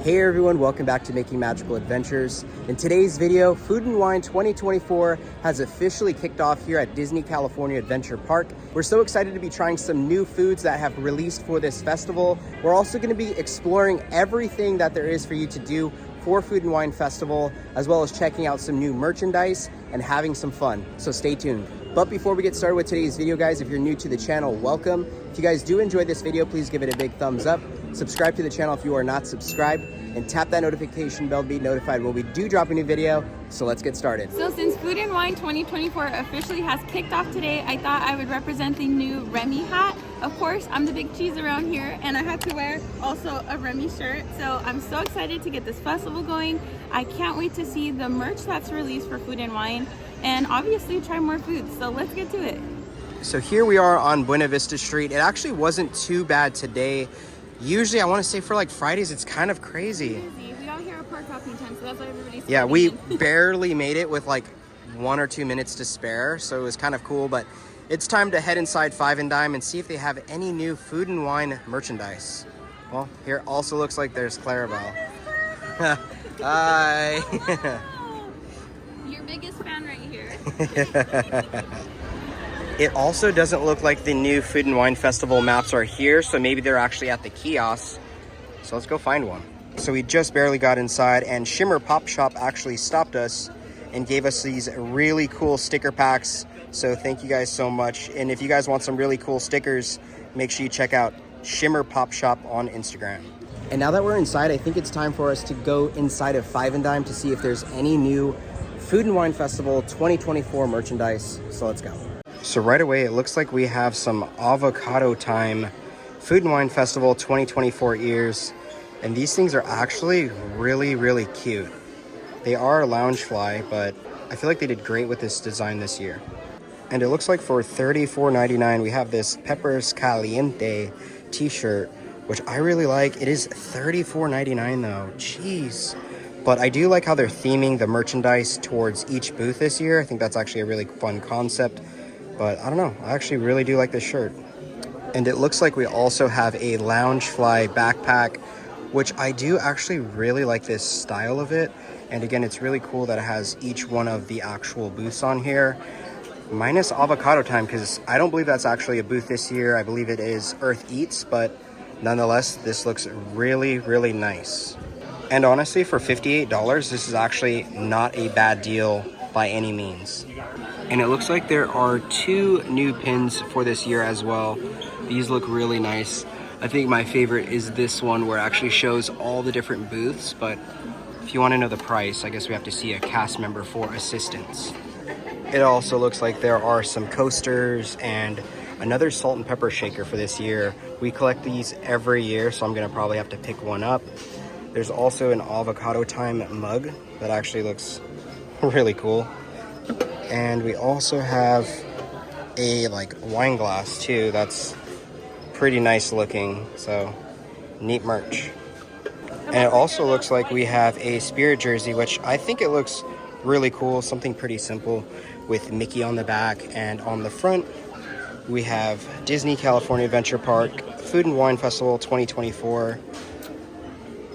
Hey everyone, welcome back to Making Magical Adventures. In today's video, Food and Wine 2024 has officially kicked off here at Disney California Adventure Park. We're so excited to be trying some new foods that have released for this festival. We're also going to be exploring everything that there is for you to do for Food and Wine Festival, as well as checking out some new merchandise and having some fun. So stay tuned. But before we get started with today's video, guys, if you're new to the channel, welcome. If you guys do enjoy this video, please give it a big thumbs up. Subscribe to the channel if you are not subscribed, and tap that notification bell to be notified when we do drop a new video. So let's get started. So since Food and Wine 2024 officially has kicked off today, I thought I would represent the new Remy hat. Of course, I'm the big cheese around here, and I had to wear also a Remy shirt. So I'm so excited to get this festival going. I can't wait to see the merch that's released for Food and Wine, and obviously try more foods. So let's get to it. So here we are on Buena Vista Street. It actually wasn't too bad today. Usually, I want to say for like Fridays, it's kind of crazy. We out here at park hopping time, so that's why everybody's Yeah, we barely made it with like 1 or 2 minutes to spare, so it was kind of cool. But it's time to head inside Five and Dime and see if they have any new Food and Wine merchandise. Well, here also looks like there's Clarabelle. Hi. Your biggest fan right here. It also doesn't look like the new Food and Wine Festival maps are here, so maybe they're actually at the kiosk. So let's go find one. So we just barely got inside, and Shimmer Pop Shop actually stopped us and gave us these really cool sticker packs. So thank you guys so much. And if you guys want some really cool stickers, make sure you check out Shimmer Pop Shop on Instagram. And now that we're inside, I think it's time for us to go inside of Five and Dime to see if there's any new Food and Wine Festival 2024 merchandise. So let's go. So right away, it looks like we have some Avocado Time Food and Wine Festival 2024 ears. And these things are actually really, really cute. They are a Loungefly, but I feel like they did great with this design this year. And it looks like for $34.99, we have this Peppers Caliente t-shirt, which I really like. It is $34.99 though, jeez. But I do like how they're theming the merchandise towards each booth this year. I think that's actually a really fun concept. But I don't know, I actually really do like this shirt. And it looks like we also have a Loungefly backpack, which I do actually really like this style of it. And again, it's really cool that it has each one of the actual booths on here. Minus Avocado Time, because I don't believe that's actually a booth this year. I believe it is Earth Eats, but nonetheless, this looks really, really nice. And honestly, for $58, this is actually not a bad deal by any means. And it looks like there are 2 new pins for this year as well. These look really nice. I think my favorite is this one where it actually shows all the different booths, but if you want to know the price, I guess we have to see a cast member for assistance. It also looks like there are some coasters and another salt and pepper shaker for this year. We collect these every year, so I'm gonna probably have to pick one up. There's also an Avocado Time mug that actually looks really cool. And we also have a like wine glass too. That's pretty nice looking, so neat merch. And it also looks like we have a Spirit jersey, which I think it looks really cool. Something pretty simple with Mickey on the back, and on the front we have Disney California Adventure Park Food and Wine Festival 2024.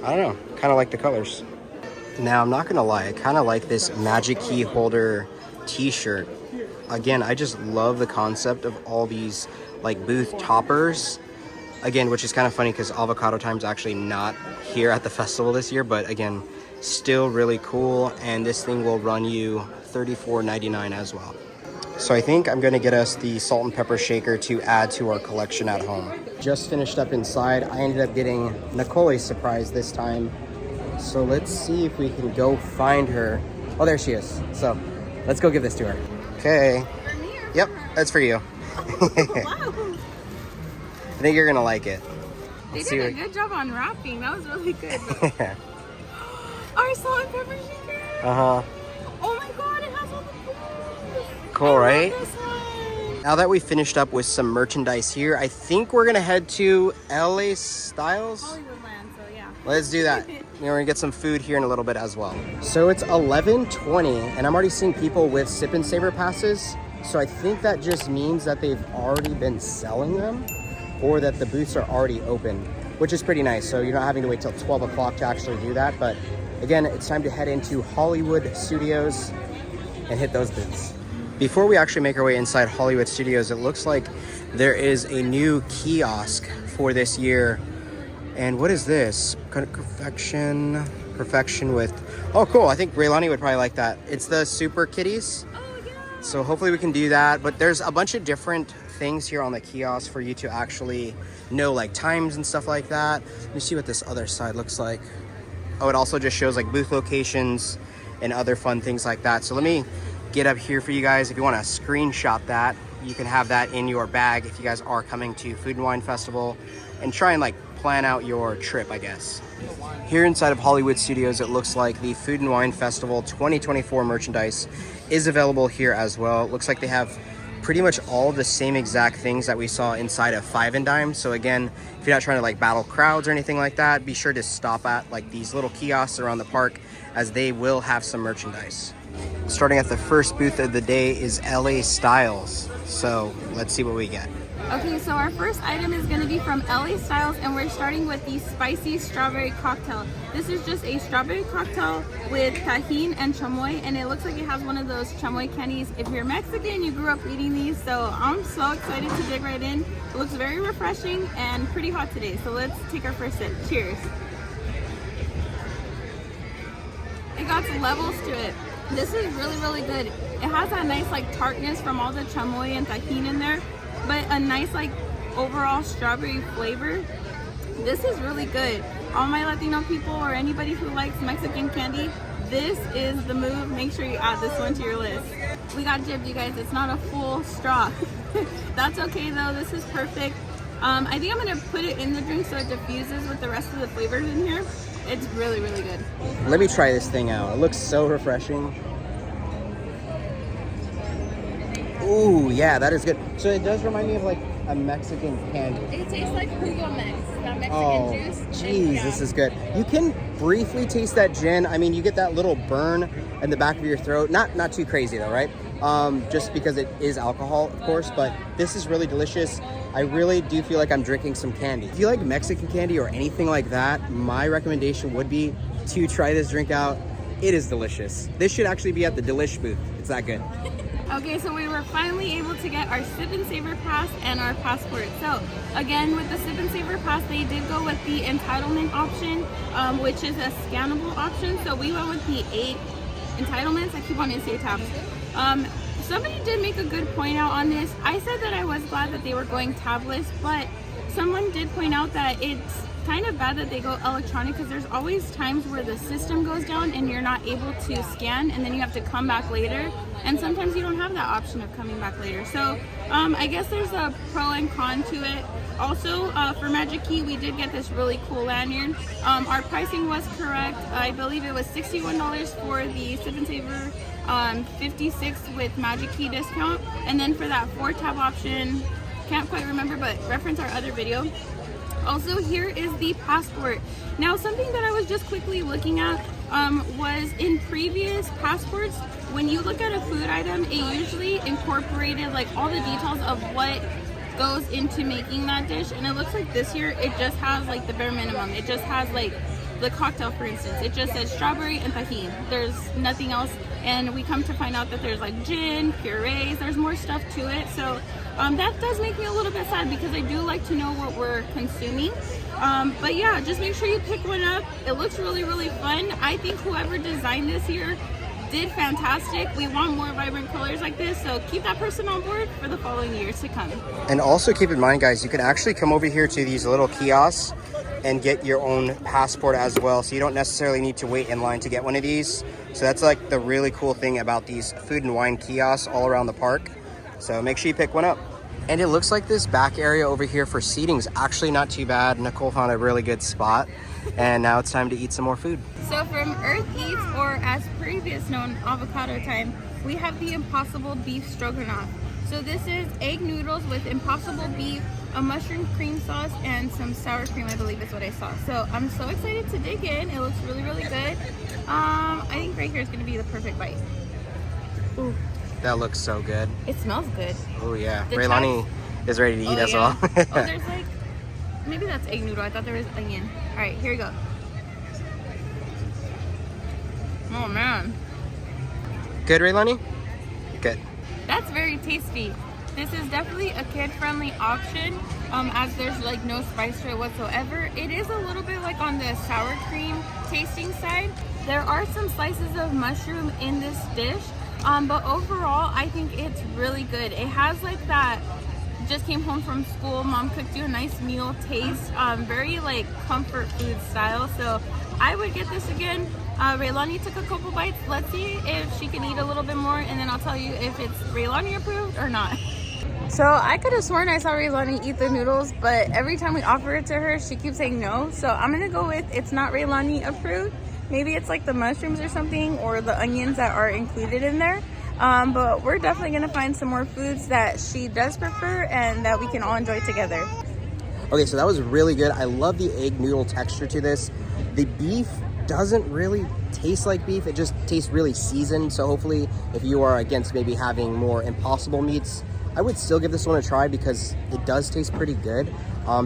I don't know, kind of like the colors. Now, I'm not gonna lie, I kind of like this Magic Key Holder t-shirt. Again, I just love the concept of all these like booth toppers. Again, which is kind of funny because Avocado Time's actually not here at the festival this year, but again, still really cool. And this thing will run you $34.99 as well. So I think I'm gonna get us the salt and pepper shaker to add to our collection at home. Just finished up inside. I ended up getting Nicole's surprise this time. So let's see if we can go find her. Oh, there she is. So let's go give this to her. Okay. For me or Yep, for her? that's for you. Wow. I think you're gonna like it. They Let's did a see good job on wrapping. That was really good. Our salt and pepper shaker. Uh-huh. Oh my god, it has all the foods. Cool, right? I love this one. Now that we finished up with some merchandise here, I think we're gonna head to LA Styles. Hollywood Land, so yeah. Let's do that. We're gonna get some food here in a little bit as well. So it's 11:20, and I'm already seeing people with Sip and Savor passes. So I think that just means that they've already been selling them, or that the booths are already open. which is pretty nice. So you're not having to wait till 12 o'clock to actually do that. But again, it's time to head into Hollywood Studios and hit those booths. Before we actually make our way inside Hollywood Studios, it looks like there is a new kiosk for this year. And what is this? Perfection with, oh cool, I think Raylani would probably like that. It's the Super Kitties. Oh, yeah. So hopefully we can do that. But there's a bunch of different things here on the kiosk for you to actually know, like times and stuff like that. Let me see what this other side looks like. Oh, it also just shows like booth locations and other fun things like that. So let me get up here for you guys. If you want to screenshot that, you can have that in your bag if you guys are coming to Food and Wine Festival, and try and like plan out your trip, I guess. Here inside of Hollywood Studios, it looks like the Food and Wine Festival 2024 merchandise is available here as well. It looks like they have pretty much all the same exact things that we saw inside of Five and Dime. So again, if you're not trying to like battle crowds or anything like that, be sure to stop at like these little kiosks around the park, as they will have some merchandise. Starting at the first booth of the day is LA Styles. So let's see what we get. Okay, so our first item is going to be from LA Styles, and we're starting with the spicy strawberry cocktail. This is just a strawberry cocktail with tajin and chamoy, and it looks like it has one of those chamoy candies. If you're Mexican, you grew up eating these, so I'm so excited to dig right in. It looks very refreshing and pretty hot today, so let's take our first sip. Cheers. It got some levels to it. This is really, really good. It has that nice like tartness from all the chamoy and tajin in there, but a nice like overall strawberry flavor. This is really good. All my Latino people or anybody who likes Mexican candy, this is the move. Make sure you add this one to your list. We got jibbed, you guys. It's not a full straw. That's okay though. This is perfect. I think I'm gonna put it in the drink so it diffuses with the rest of the flavors in here. It's really, really good. Let me try this thing out. It looks so refreshing. Ooh, yeah, that is good. So it does remind me of like a Mexican candy. It tastes like Jugo Mix, that Mexican juice. Jeez, this is good. You can briefly taste that gin. I mean, you get that little burn in the back of your throat. Not too crazy though, right? Just because it is alcohol, of course, but this is really delicious. I really do feel like I'm drinking some candy. If you like Mexican candy or anything like that, my recommendation would be to try this drink out. It is delicious. This should actually be at the Delish booth. It's that good. Okay, so we were finally able to get our Sip and Savor Pass and our passport. So again, with the Sip and Savor Pass, they did go with the entitlement option, which is a scannable option. So we went with the 8 entitlements. I keep wanting to say tabs. Somebody did make a good point out on this. I said that I was glad that they were going tabless, but someone did point out that it's kind of bad that they go electronic, because there's always times where the system goes down and you're not able to scan, and then you have to come back later, and sometimes you don't have that option of coming back later. So I guess there's a pro and con to it. Also, for Magic Key, we did get this really cool lanyard. Our pricing was correct. I believe it was $61 for the Sip and Savor, $56 with Magic Key discount, and then for that 4-tab option, can't quite remember, but reference our other video. Also, here is the passport. Now, something that I was just quickly looking at was in previous passports, when you look at a food item, it usually incorporated like all the details of what goes into making that dish, and it looks like this year it just has like the bare minimum. It just has like the cocktail, for instance, it just says strawberry and tajin. There's nothing else, and we come to find out that there's like gin, purees, there's more stuff to it. So that does make me a little bit sad, because I do like to know what we're consuming. But yeah, just make sure you pick one up. It looks really, really fun. I think whoever designed this here did fantastic. We want more vibrant colors like this, so keep that person on board for the following years to come. And also keep in mind, guys, you can actually come over here to these little kiosks and get your own passport as well, so you don't necessarily need to wait in line to get one of these. So that's like the really cool thing about these food and wine kiosks all around the park. So make sure you pick one up. And it looks like this back area over here for seating is actually not too bad. Nicole found a really good spot, and now it's time to eat some more food. So from Earth Eats, or as previous known, Avocado Time, we have the Impossible Beef Stroganoff. So this is egg noodles with Impossible beef, a mushroom cream sauce, and some sour cream, I believe is what I saw. So I'm so excited to dig in. It looks really, really good. I think right here is going to be the perfect bite. Ooh. That looks so good. It smells good. Oh yeah. Raylani is ready to eat as well. Oh, there's like maybe that's egg noodle. I thought there was onion. All right, here we go. Oh man. Good, Raylani? Good. That's very tasty. This is definitely a kid-friendly option, as there's like no spice to it whatsoever. It is a little bit like on the sour cream tasting side. There are some slices of mushroom in this dish, but overall, I think it's really good. It has like that, just came home from school, mom cooked you a nice meal taste, very like comfort food style. So I would get this again. Raylani took a couple bites. Let's see if she can eat a little bit more, and then I'll tell you if it's Raylani approved or not. So I could have sworn I saw Raylani eat the noodles, but every time we offer it to her, she keeps saying no. So I'm gonna go with it's not Raylani approved. Maybe it's like the mushrooms or something, or the onions that are included in there. But we're definitely gonna find some more foods that she does prefer and that we can all enjoy together. Okay, so that was really good. I love the egg noodle texture to this. The beef doesn't really taste like beef. It just tastes really seasoned. So hopefully if you are against maybe having more impossible meats, I would still give this one a try because it does taste pretty good,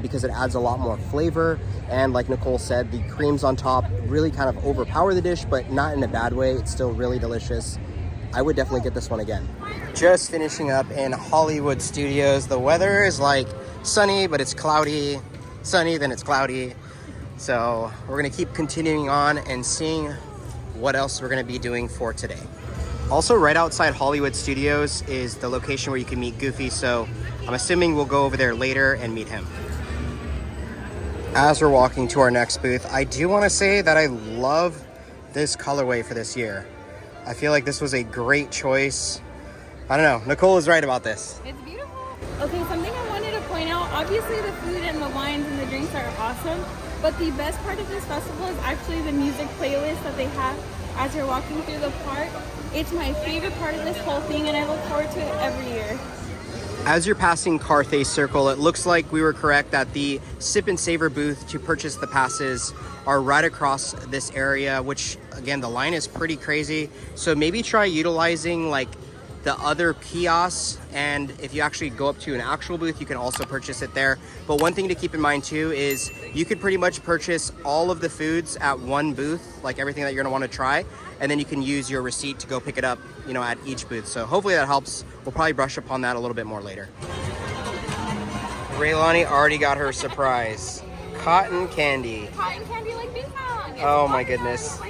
because it adds a lot more flavor. And like Nicole said, the creams on top really kind of overpower the dish, but not in a bad way. It's still really delicious. I would definitely get this one again. Just finishing up in Hollywood Studios. The weather is like sunny, but it's cloudy. Sunny, then it's cloudy. So we're gonna keep continuing on and seeing what else we're gonna be doing for today. Also, right outside Hollywood Studios is the location where you can meet Goofy, so I'm assuming we'll go over there later and meet him. As we're walking to our next booth, I do want to say that I love this colorway for this year. I feel like this was a great choice. I don't know, Nicole is right about this. It's beautiful. Okay, something I wanted to point out, obviously the food and the wines and the drinks are awesome, but the best part of this festival is actually the music playlist that they have as you're walking through the park. It's my favorite part of this whole thing, and I look forward to it every year. As you're passing Carthay Circle, it looks like we were correct that the Sip and Savor booth to purchase the passes are right across this area, which again, the line is pretty crazy. So maybe try utilizing like the other kiosks, and if you actually go up to an actual booth, you can also purchase it there. But one thing to keep in mind too is you could pretty much purchase all of the foods at one booth, like everything that you're gonna want to try, and then you can use your receipt to go pick it up, you know, at each booth. So hopefully that helps. We'll probably brush upon that a little bit more later. Raylani already got her surprise. Cotton candy. Cotton candy like ping pong. Oh my goodness.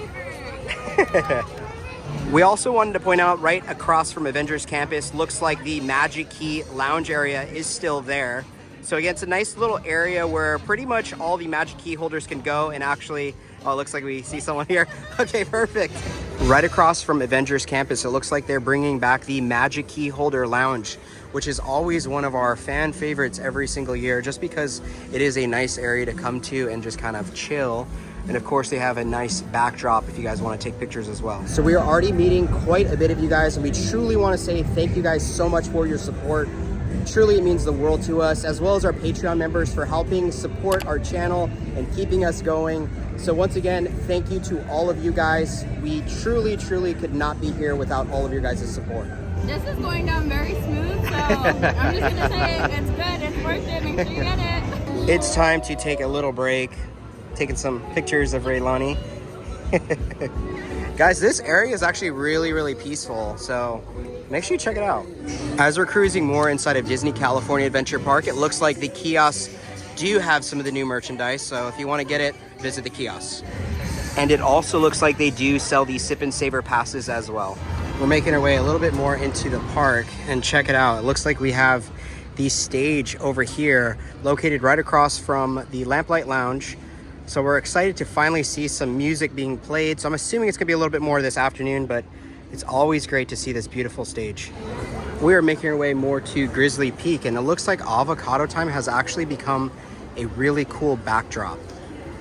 We also wanted to point out right across from Avengers Campus, looks like the Magic Key lounge area is still there. So again, it's a nice little area where pretty much all the Magic Key holders can go and actually, oh, it looks like we see someone here. Okay, perfect. Right across from Avengers Campus, it looks like they're bringing back the Magic Key holder lounge, which is always one of our fan favorites every single year, just because it is a nice area to come to and just kind of chill. And of course, they have a nice backdrop if you guys want to take pictures as well. So we are already meeting quite a bit of you guys, and we truly want to say thank you guys so much for your support. Truly, it means the world to us, as well as our Patreon members for helping support our channel and keeping us going. So once again, thank you to all of you guys. We truly, truly could not be here without all of your guys' support. This is going down very smooth, so I'm just gonna say it's good, it's worth it, make sure you get it. It's time to take a little break. Taking some pictures of Raylani. Guys, this area is actually really, really peaceful, so make sure you check it out. As we're cruising more inside of Disney California Adventure Park, it looks like the kiosks do have some of the new merchandise, so if you want to get it, visit the kiosks. And it also looks like they do sell the Sip and Savor passes as well. We're making our way a little bit more into the park, and check it out. It looks like we have the stage over here located right across from the Lamplight Lounge. So we're excited to finally see some music being played. So I'm assuming it's gonna be a little bit more this afternoon, but it's always great to see this beautiful stage. We are making our way more to Grizzly Peak, and it looks like Avocado time has actually become a really cool backdrop.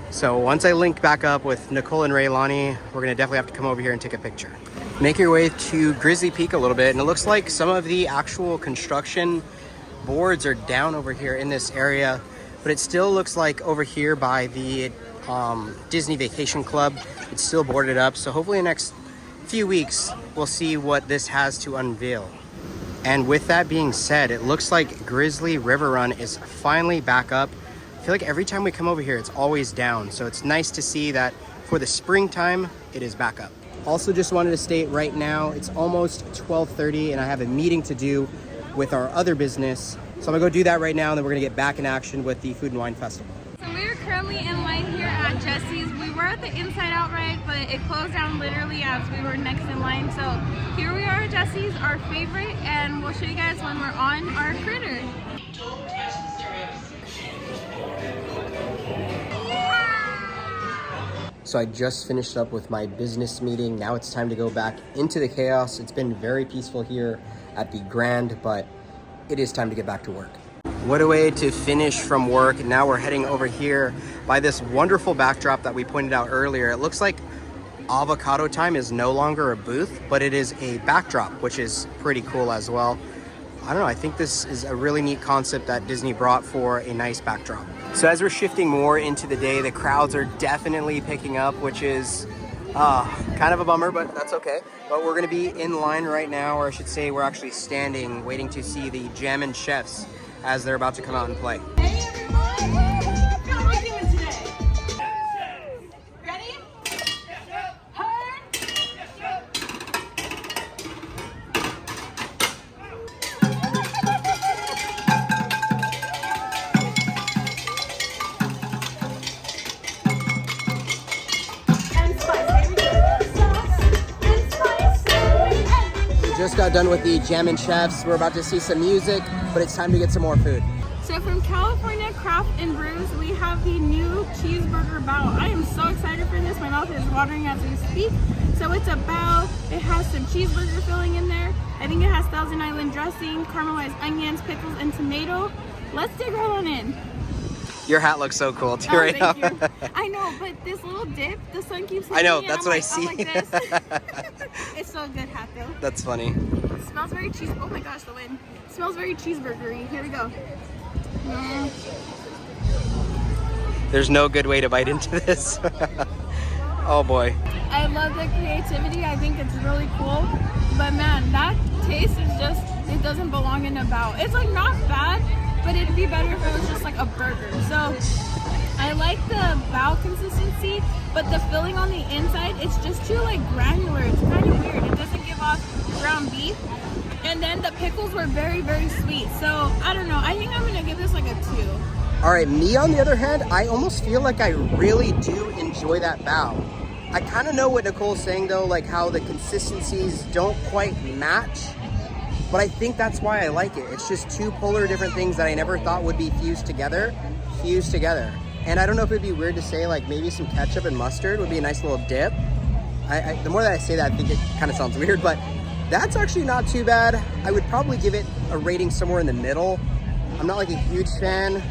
So once I link back up with Nicole and Raylani, we're gonna definitely have to come over here and take a picture. Making your way to Grizzly Peak a little bit, and it looks like some of the actual construction boards are down over here in this area, but it still looks like over here by the Disney Vacation Club, it's still boarded up. So hopefully in the next few weeks, we'll see what this has to unveil. And with that being said, it looks like Grizzly River Run is finally back up. feel like every time we come over here, it's always down. So it's nice to see that for the springtime, it is back up. Also just wanted to state right now, it's almost 12:30 and I have a meeting to do with our other business. So I'm gonna go do that right now and then we're gonna get back in action with the Food and Wine Festival. So we are currently in line here at Jesse's. We were at the Inside Out ride, but it closed down literally as we were next in line. So here we are at Jesse's, our favorite, and we'll show you guys when we're on our critter. So I just finished up with my business meeting. Now it's time to go back into the chaos. It's been very peaceful here at the Grand, but it is time to get back to work. What a way to finish from work. Now we're heading over here by this wonderful backdrop that we pointed out earlier. It looks like Avocado Time is no longer a booth, but it is a backdrop, which is pretty cool as well. I don't know, I think this is a really neat concept that Disney brought for a nice backdrop. So as we're shifting more into the day, the crowds are definitely picking up, which is kind of a bummer, but that's okay. But we're gonna be in line right now, or I should say we're actually standing, waiting to see the Jammin chefs as they're about to come out and play. Hey everyone! How are we doing today? Ready? Just got done with the Jammin chefs. We're about to see some music, but it's time to get some more food. So from California Craft and Brews, we have the new cheeseburger bao. I am so excited for this. My mouth is watering as we speak. So it's a bao. It has some cheeseburger filling in there. I think it has Thousand Island dressing, caramelized onions, pickles, and tomato. Let's dig right on in. Your hat looks so cool too right now. Thank you. I know, but this little dip, the sun keeps hitting I know, me, that's and what I'm I like, see. I'm like this. It's so good hat though. That's funny. It smells very cheese. Oh my gosh, the wind. It smells very cheeseburgery. Here we go. There's no good way to bite into this. Oh boy. I love the creativity. I think it's really cool. But man, that taste is just, it doesn't belong in a bao. It's like not bad, but it'd be better if it was just like a burger. So I like the bao consistency, but the filling on the inside, it's just too like granular. It's kind of weird. It doesn't give off ground beef. And then the pickles were very, very sweet. So I don't know. I think I'm gonna give this like a 2. All right, me on the other hand, I almost feel like I really do enjoy that bao. I kind of know what Nicole's saying though, like how the consistencies don't quite match, but I think that's why I like it. It's just two polar different things that I never thought would be fused together. And I don't know if it'd be weird to say like maybe some ketchup and mustard would be a nice little dip. The more that I say that, I think it kind of sounds weird, but that's actually not too bad. I would probably give it a rating somewhere in the middle. I'm not like a huge fan,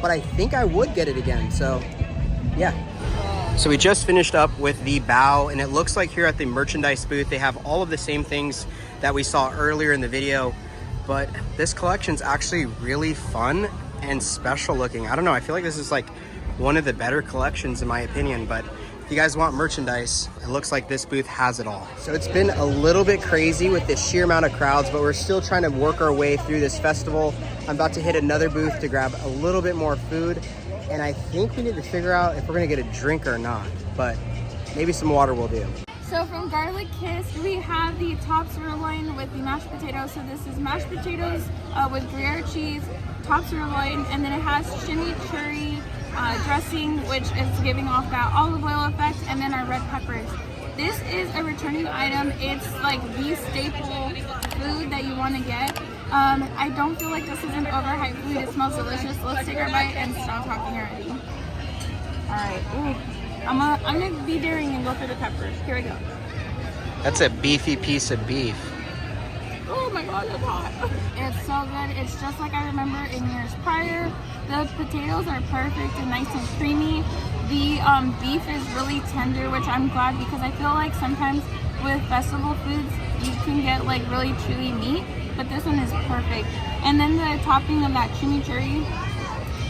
but I think I would get it again, so yeah. So we just finished up with the bao, and it looks like here at the merchandise booth, they have all of the same things that we saw earlier in the video, but this collection's actually really fun and special looking. I don't know, I feel like this is like one of the better collections in my opinion, but if you guys want merchandise, it looks like this booth has it all. So it's been a little bit crazy with the sheer amount of crowds, but we're still trying to work our way through this festival. I'm about to hit another booth to grab a little bit more food, and I think we need to figure out if we're gonna get a drink or not, but maybe some water will do. So from Garlic Kiss, we have the top sirloin with the mashed potatoes. So this is mashed potatoes with Gruyere cheese, top sirloin, and then it has chimichurri dressing, which is giving off that olive oil effect, and then our red peppers. This is a returning item. It's like the staple food that you want to get. I don't feel like this is an overhyped food. It smells delicious. Let's take our bite and stop talking already. All right. Ooh. I'm gonna be daring and go for the peppers. Here we go. That's a beefy piece of beef. Oh my god, it's hot. It's so good. It's just like I remember in years prior. The potatoes are perfect and nice and creamy. The beef is really tender, which I'm glad, because I feel like sometimes with festival foods you can get like really chewy meat, but this one is perfect. And then the topping of that chimichurri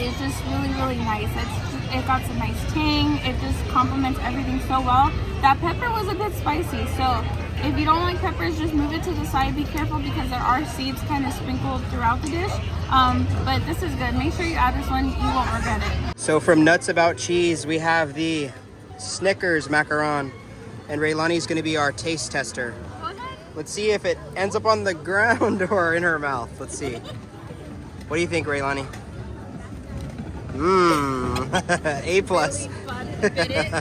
is just really, really nice. It got some nice tang. It just complements everything so well. That pepper was a bit spicy, so If you don't like peppers, just move it to the side. Be careful because there are seeds kind of sprinkled throughout the dish. But this is good. Make sure you add this one. You won't regret it. So from Nuts About Cheese, we have the Snickers macaron. And Raylani's going to be our taste tester. Let's see if it ends up on the ground or in her mouth. Let's see. What do you think, Raylani? A plus. Bit it.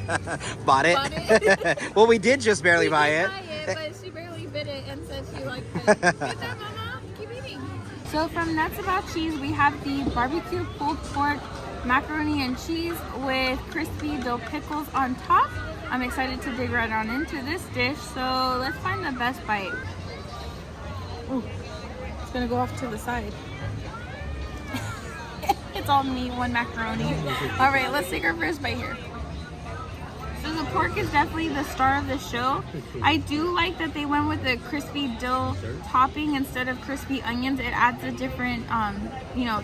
Bought it? Bought it. Well, we did just barely buy it. But she barely bit it and said she liked it. Good job, Mama. Keep eating. So from Nuts About Cheese, we have the barbecue pulled pork macaroni and cheese with crispy dill pickles on top. I'm excited to dig right on into this dish, so let's find the best bite. Ooh, it's gonna go off to the side. It's all meat, one macaroni. All right, let's take our first bite here. So the pork is definitely the star of the show. I do like that they went with the crispy dill topping instead of crispy onions. It adds a different,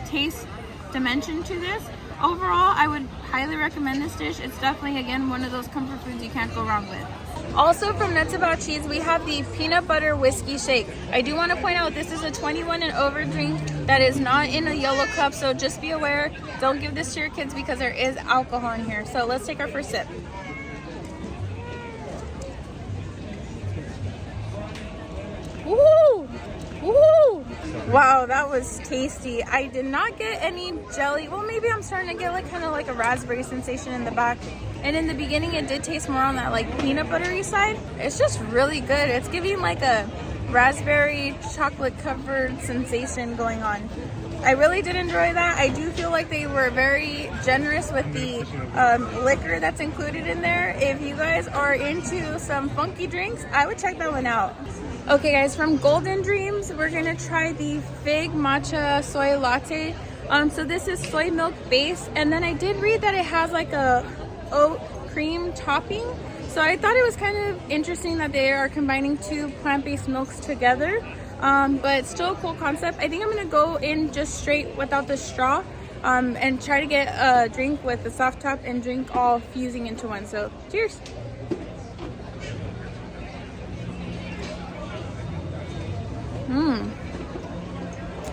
taste dimension to this. Overall, I would highly recommend this dish. It's definitely, again, one of those comfort foods you can't go wrong with. Also from Nuts About Cheese, we have the peanut butter whiskey shake. I do want to point out this is a 21 and over drink that is not in a yellow cup, so just be aware. Don't give this to your kids because there is alcohol in here. So let's take our first sip. Woo! Woo! Wow, that was tasty. I did not get any jelly. Well, maybe I'm starting to get kind of like a raspberry sensation in the back. And in the beginning, it did taste more on that peanut buttery side. It's just really good. It's giving a raspberry chocolate covered sensation going on. I really did enjoy that. I do feel like they were very generous with the liquor that's included in there. If you guys are into some funky drinks, I would check that one out. Okay guys, from Golden Dreams, we're gonna try the Fig Matcha Soy Latte. So this is soy milk base, and then I did read that it has a oat cream topping. So I thought it was kind of interesting that they are combining two plant-based milks together. But still a cool concept. I think I'm gonna go in just straight without the straw and try to get a drink with the soft top and drink all fusing into one. So cheers.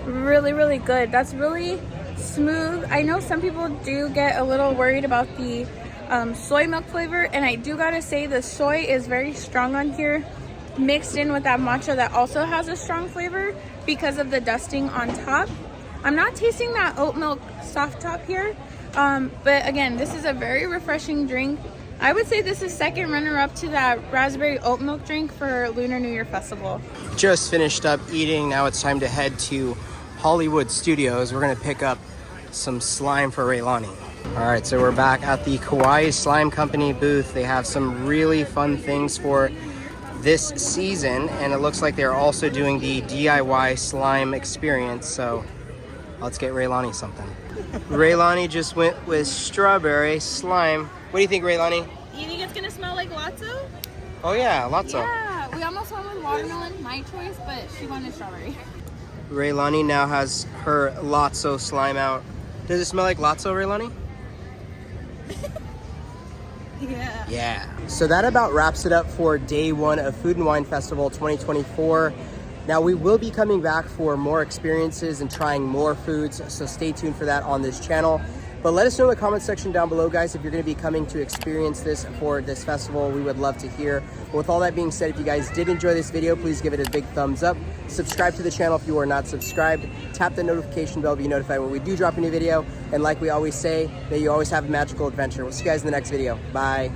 Really, really good. That's really smooth. I know some people do get a little worried about the soy milk flavor, and I do gotta say the soy is very strong on here, mixed in with that matcha that also has a strong flavor because of the dusting on top. I'm not tasting that oat milk soft top here, but again, this is a very refreshing drink. I would say this is second runner-up to that raspberry oat milk drink for Lunar New Year Festival. Just finished up eating. Now it's time to head to Hollywood Studios. We're gonna pick up some slime for Raylani. All right, so we're back at the Kawaii Slime Company booth. They have some really fun things for this season, and it looks like they're also doing the DIY slime experience. So let's get Raylani something. Raylani just went with strawberry slime. What do you think, Raylani? You think it's gonna smell like Lotso? Oh yeah, Lotso. Yeah, we almost went with watermelon, my choice, but she wanted strawberry. Raylani now has her Lotso slime out. Does it smell like Lotso, Raylani? Yeah. Yeah. So that about wraps it up for day one of Food and Wine Festival 2024. Now we will be coming back for more experiences and trying more foods, so stay tuned for that on this channel. But let us know in the comment section down below, guys, if you're going to be coming to experience this for this festival. We would love to hear. But with all that being said, if you guys did enjoy this video, please give it a big thumbs up. Subscribe to the channel if you are not subscribed. Tap the notification bell to be notified when we do drop a new video. And like we always say, may you always have a magical adventure. We'll see you guys in the next video. Bye.